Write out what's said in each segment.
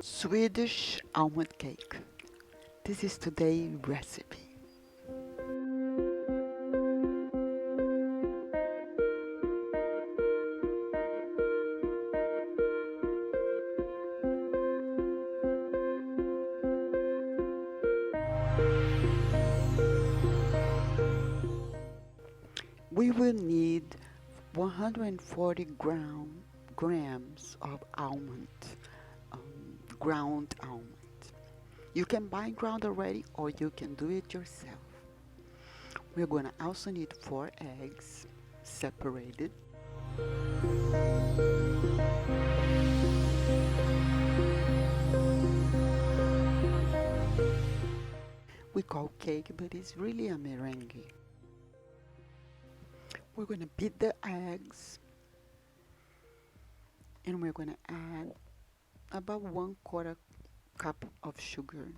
Swedish almond cake. This is today's recipe. We will need 140 grams of almond, ground almond. You can buy ground already or you can do it yourself. We're going to also need 4 eggs separated. We call cake, but it's really a meringue. We're going to beat the eggs and we're going to add about 1/4 cup of sugar.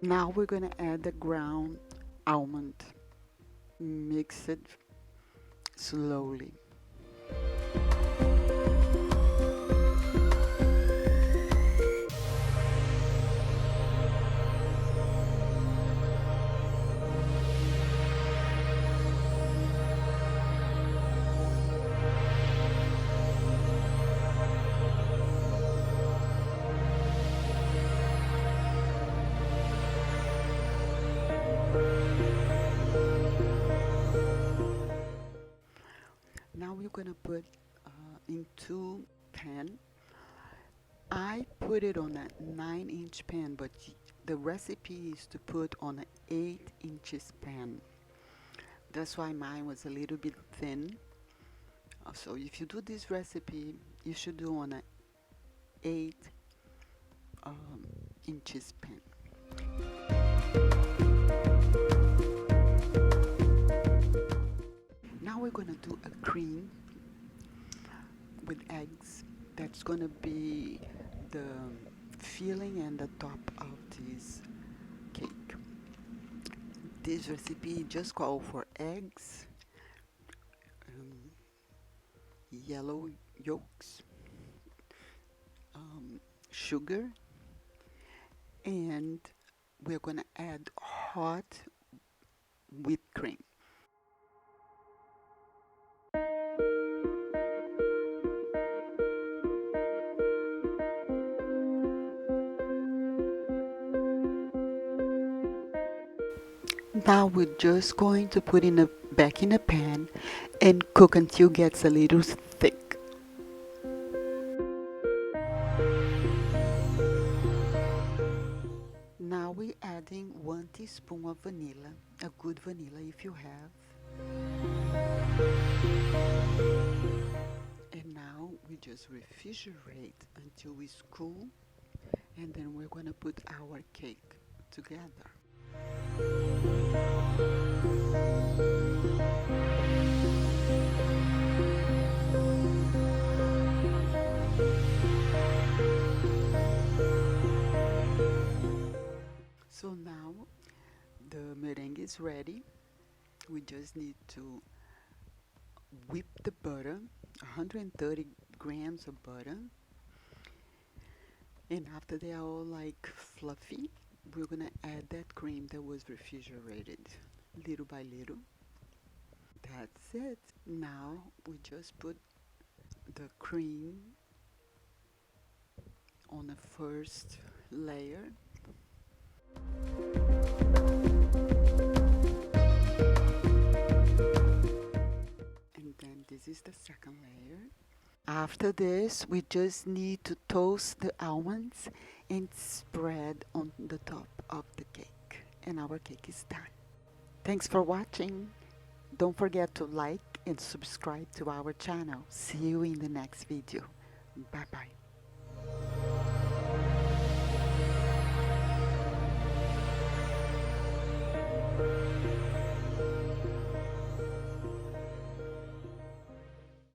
Now we're going to add the ground almond. Mix it slowly. Now we're gonna put into pan. I put it on a 9-inch pan, but the recipe is to put on an 8-inch pan. That's why mine was a little bit thin. So if you do this recipe, you should do on an 8-inch pan. Now we're going to do a cream with eggs. That's going to be the filling and the top of this cake. This recipe just calls for eggs, yellow yolks, sugar, and we're going to add hot whipped cream. Now we're just going to put back in a pan and cook until it gets a little thick. Now we're adding 1 teaspoon of vanilla, a good vanilla if you have. And now we just refrigerate until it's cool, and then we're going to put our cake together. So now the meringue is ready. We just need to whip the butter, 130 grams of butter. And after they are all like fluffy, we're gonna add that cream that was refrigerated little by little. That's it. Now we just put the cream on the first layer. And then this is the second layer. After this, we just need to toast the almonds and spread on the top of the cake. And our cake is done. Thanks for watching. Don't forget to like and subscribe to our channel. See you in the next video. Bye bye.